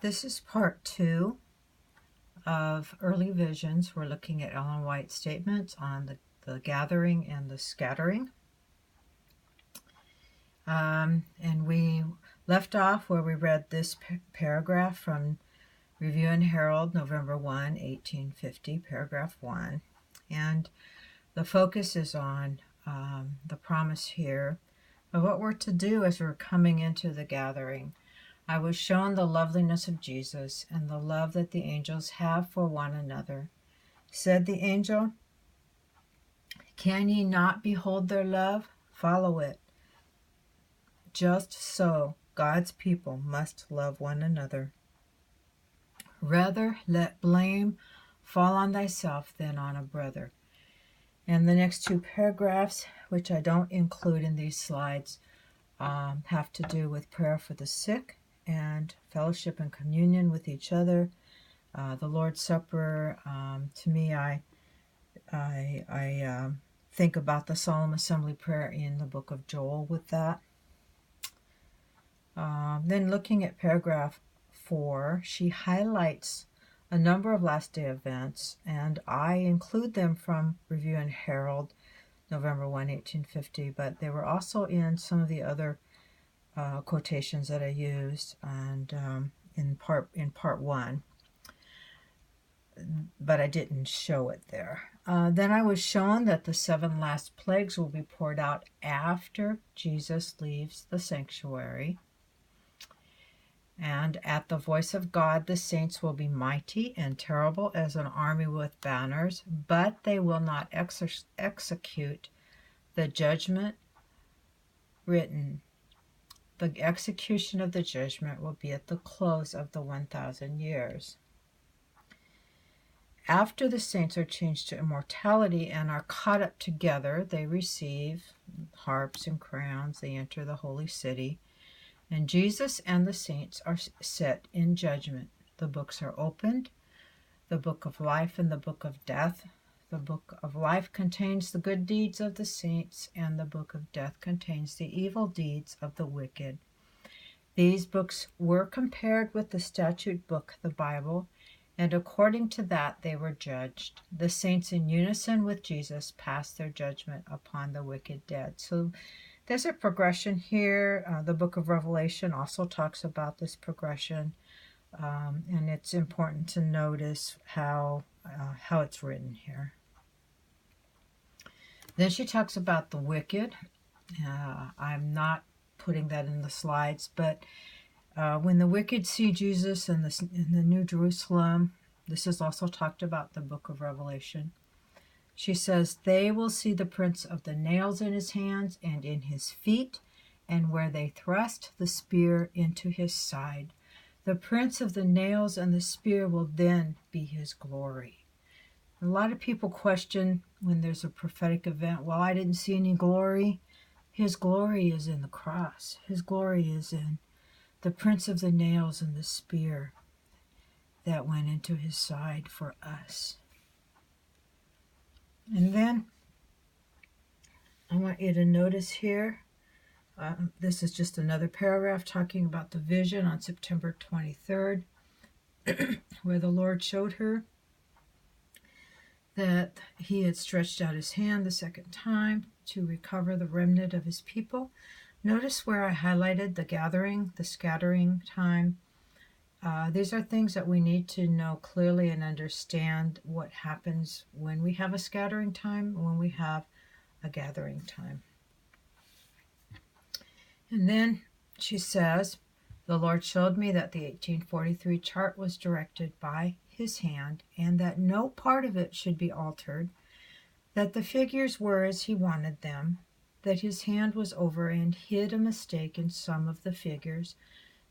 This is part 2 of Early Visions. We're looking at Ellen White's statements on the gathering and the scattering. And we left off where we read this paragraph from Review and Herald, November 1, 1850, paragraph 1. And the focus is on the promise here of what we're to do as we're coming into the gathering. I was shown the loveliness of Jesus and the love that the angels have for one another. Said the angel, "Can ye not behold their love? Follow it. Just so God's people must love one another. Rather let blame fall on thyself than on a brother." And the next two paragraphs, which I don't include in these slides, have to do with prayer for the sick and fellowship and communion with each other. The Lord's Supper, to me, I think about the solemn assembly prayer in the book of Joel with that. Then looking at paragraph 4, she highlights a number of last day events, and I include them from Review and Herald, November 1, 1850, but they were also in some of the other quotations that I used and in part 1, but I didn't show it there. Then I was shown that the 7 last plagues will be poured out after Jesus leaves the sanctuary. And at the voice of God, the saints will be mighty and terrible as an army with banners, but they will not execute the judgment written. The execution of the judgment will be at the close of the 1,000 years. After the saints are changed to immortality and are caught up together, they receive harps and crowns. They enter the holy city. And Jesus and the saints are set in judgment. The books are opened, the book of life and the book of death. The book of life contains the good deeds of the saints, and the book of death contains the evil deeds of the wicked. These books were compared with the statute book, the Bible, and according to that they were judged. The saints in unison with Jesus passed their judgment upon the wicked dead. So there's a progression here. The book of Revelation also talks about this progression, and it's important to notice how it's written here. Then she talks about the wicked. I'm not putting that in the slides, but when the wicked see Jesus in the New Jerusalem, this is also talked about in the book of Revelation. She says, "They will see the prints of the nails in his hands and in his feet, and where they thrust the spear into his side. The prints of the nails and the spear will then be his glory." A lot of people question when there's a prophetic event, well, I didn't see any glory. His glory is in the cross. His glory is in the prints of the nails and the spear that went into his side for us. And then I want you to notice here, this is just another paragraph talking about the vision on September 23rd, where the Lord showed her that he had stretched out his hand the second time to recover the remnant of his people. Notice where I highlighted the gathering, the scattering time. These are things that we need to know clearly and understand what happens when we have a scattering time, when we have a gathering time. And then she says, "The Lord showed me that the 1843 chart was directed by his hand, and that no part of it should be altered, that the figures were as he wanted them, that his hand was over and hid a mistake in some of the figures,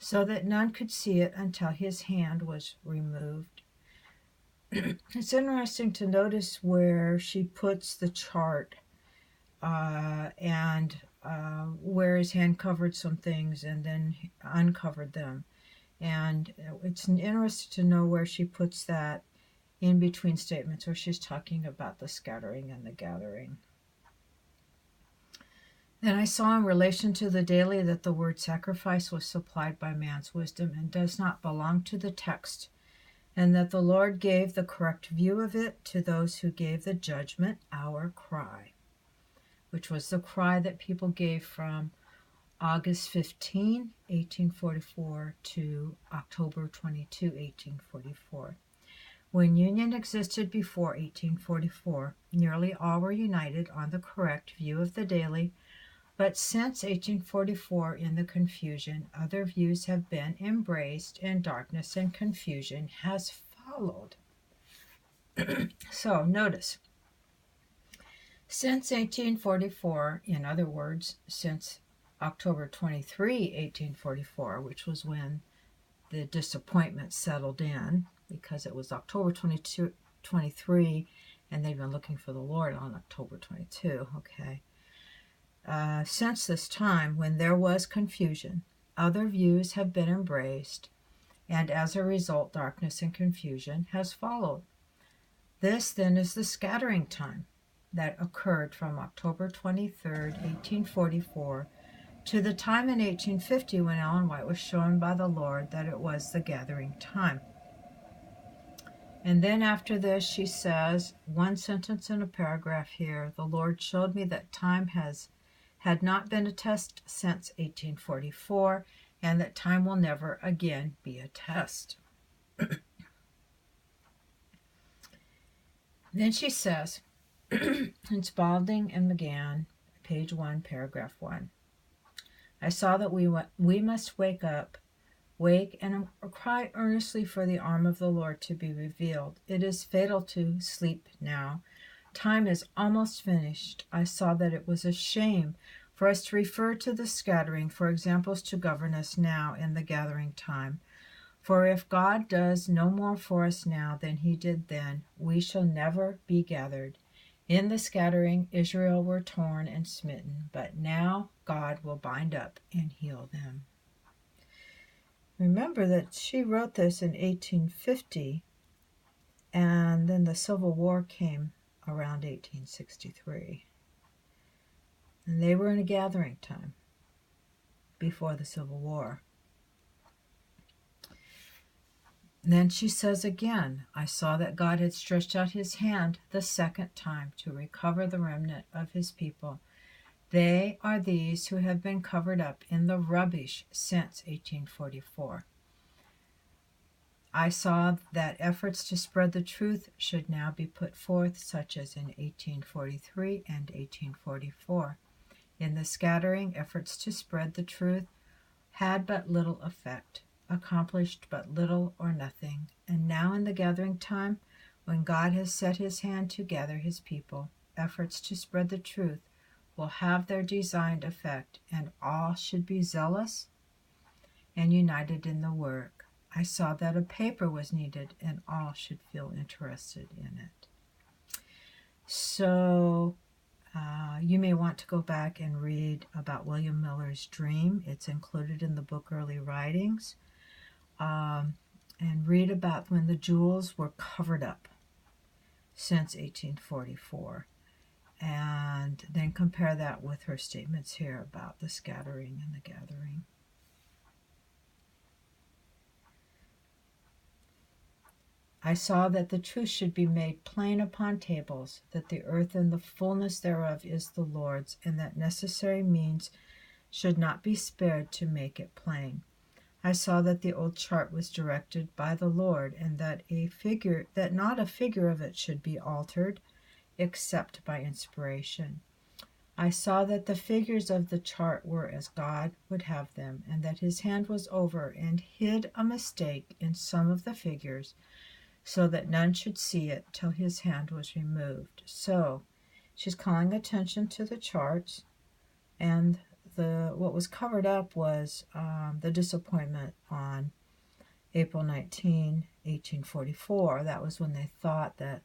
so that none could see it until his hand was removed." It's interesting to notice where she puts the chart and where his hand covered some things and then uncovered them. And it's interesting to know where she puts that in between statements where she's talking about the scattering and the gathering. Then I saw in relation to the daily that the word sacrifice was supplied by man's wisdom and does not belong to the text, and that the Lord gave the correct view of it to those who gave the judgment, our cry, which was the cry that people gave from August 15, 1844 to October 22, 1844. When union existed before 1844, nearly all were united on the correct view of the daily, but since 1844, in the confusion, other views have been embraced, and darkness and confusion has followed. So notice, since 1844, in other words, since October 23, 1844, which was when the disappointment settled in, because it was October 23, and they've been looking for the Lord on October 22, okay? Since this time, when there was confusion, other views have been embraced, and as a result, darkness and confusion has followed. This, then, is the scattering time that occurred from October 23rd, 1844, to the time in 1850 when Ellen White was shown by the Lord that it was the gathering time. And then after this, she says, one sentence in a paragraph here, the Lord showed me that time had not been a test since 1844, and that time will never again be a test. Then she says, in Spalding and McGann, page 1, paragraph 1, I saw that we must wake and cry earnestly for the arm of the Lord to be revealed. It is fatal to sleep now. Time is almost finished. I saw that it was a shame for us to refer to the scattering for examples to govern us now in the gathering time. For if God does no more for us now than he did then, we shall never be gathered. In the scattering, Israel were torn and smitten, but now God will bind up and heal them. Remember that she wrote this in 1850, and then the Civil War came around 1863. And they were in a gathering time before the Civil War. And then she says again, I saw that God had stretched out his hand the second time to recover the remnant of his people. They are these who have been covered up in the rubbish since 1844. I saw that efforts to spread the truth should now be put forth, such as in 1843 and 1844. In the scattering, efforts to spread the truth had but little effect, accomplished but little or nothing. And now in the gathering time, when God has set his hand to gather his people, efforts to spread the truth will have their designed effect, and all should be zealous and united in the work. I saw that a paper was needed, and all should feel interested in it. So you may want to go back and read about William Miller's dream. It's included in the book Early Writings. And read about when the jewels were covered up since 1844. And then compare that with her statements here about the scattering and the gathering. I saw that the truth should be made plain upon tables, that the earth and the fullness thereof is the Lord's, and that necessary means should not be spared to make it plain. I saw that the old chart was directed by the Lord, and that not a figure of it should be altered, except by inspiration. I saw that the figures of the chart were as God would have them, and that his hand was over and hid a mistake in some of the figures, so that none should see it till his hand was removed. So she's calling attention to the charts, and what was covered up was the disappointment on April 19, 1844. That was when they thought that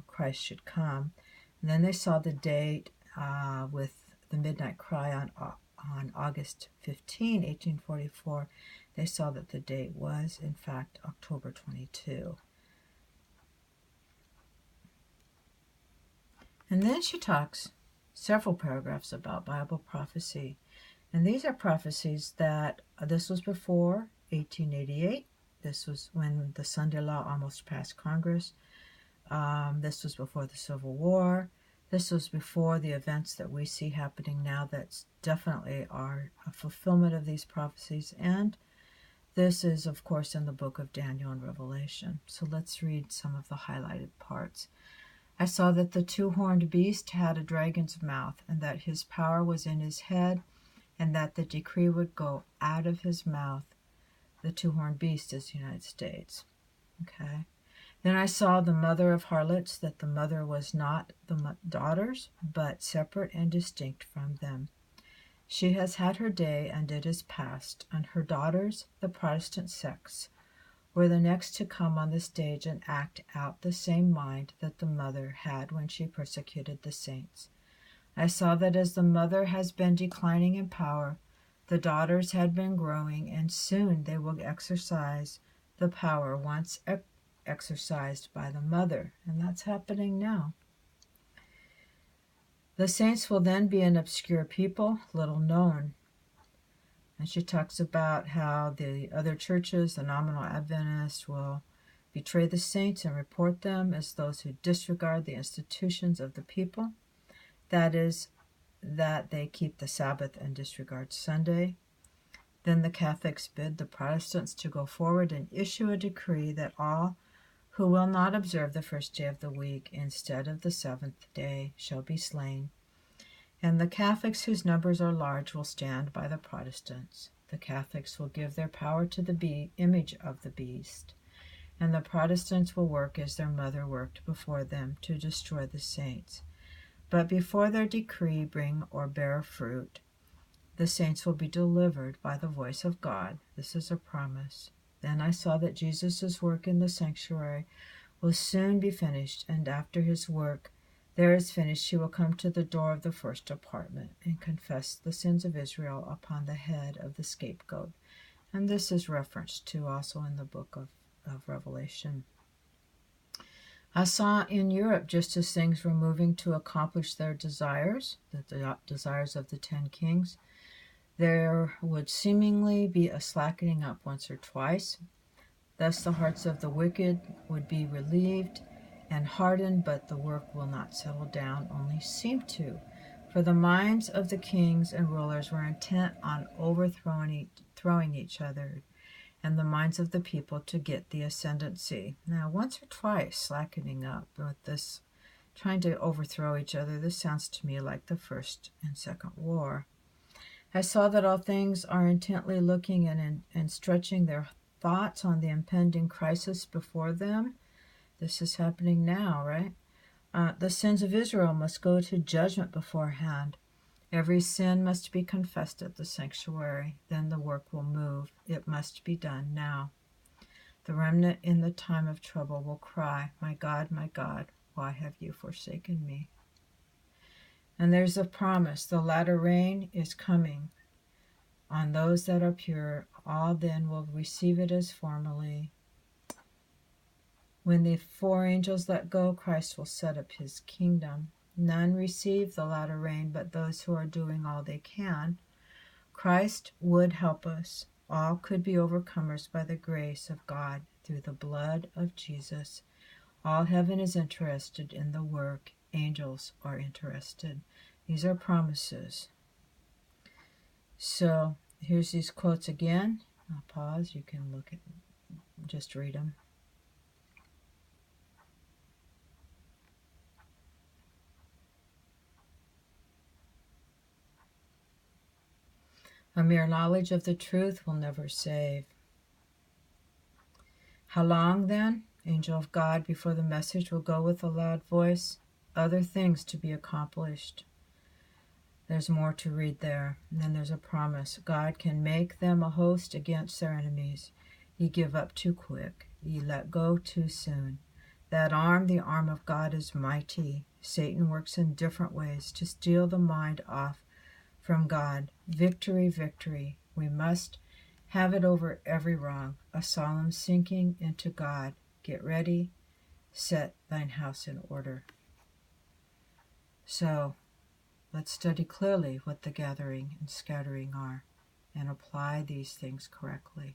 Christ should come. And then they saw the date with the midnight cry on August 15, 1844. They saw that the date was, in fact, October 22. And then she talks several paragraphs about Bible prophecy. And these are prophecies that, this was before 1888. This was when the Sunday Law almost passed Congress. This was before the Civil War. This was before the events that we see happening now that definitely are a fulfillment of these prophecies. And this is, of course, in the book of Daniel and Revelation. So let's read some of the highlighted parts. I saw that the two-horned beast had a dragon's mouth, and that his power was in his head, and that the decree would go out of his mouth. The two-horned beast is the United States. Okay. Then I saw the mother of harlots, that the mother was not the daughters, but separate and distinct from them. She has had her day, and it is past, and her daughters, the Protestant sects, were the next to come on the stage and act out the same mind that the mother had when she persecuted the saints. I saw that as the mother has been declining in power, the daughters had been growing, and soon they will exercise the power once exercised by the mother. And that's happening now. The saints will then be an obscure people, little known. And she talks about how the other churches, the nominal Adventists, will betray the saints and report them as those who disregard the institutions of the people. That is, that they keep the Sabbath and disregard Sunday. Then the Catholics bid the Protestants to go forward and issue a decree that all who will not observe the first day of the week instead of the seventh day shall be slain. And the Catholics, whose numbers are large, will stand by the Protestants. The Catholics will give their power to the image of the beast, and the Protestants will work as their mother worked before them to destroy the saints. But before their decree bring or bear fruit, the saints will be delivered by the voice of God. This is a promise. Then I saw that Jesus' work in the sanctuary will soon be finished, and after his work there is finished, he will come to the door of the first apartment and confess the sins of Israel upon the head of the scapegoat. And this is referenced to also in the book of Revelation. I saw in Europe, just as things were moving to accomplish their desires, the desires of the 10 kings, there would seemingly be a slackening up once or twice. Thus the hearts of the wicked would be relieved and hardened, but the work will not settle down, only seem to. For the minds of the kings and rulers were intent on overthrowing each other, and the minds of the people to get the ascendancy. Now, once or twice slackening up with this, trying to overthrow each other, this sounds to me like the First and Second War. I saw that all things are intently looking and stretching their thoughts on the impending crisis before them. This is happening now, right? The sins of Israel must go to judgment beforehand. Every sin must be confessed at the sanctuary. Then the work will move. It must be done now. The remnant in the time of trouble will cry, my God, why have you forsaken me? And there's a promise. The latter rain is coming on those that are pure. All then will receive it as formerly. When the 4 angels let go, Christ will set up his kingdom. None receive the latter rain but those who are doing all they can. Christ would help us. All could be overcomers by the grace of God through the blood of Jesus. All heaven is interested in the work. Angels are interested. These are promises. So here's these quotes again. I'll pause. You can look at, just read them. A mere knowledge of the truth will never save. How long, then, angel of God, before the message will go with a loud voice? Other things to be accomplished. There's more to read there. And then there's a promise. God can make them a host against their enemies. Ye give up too quick. Ye let go too soon. That arm, the arm of God, is mighty. Satan works in different ways to steal the mind off from God. Victory, victory. We must have it over every wrong. A solemn sinking into God. Get ready. Set thine house in order. So, Let's study clearly what the gathering and scattering are and apply these things correctly.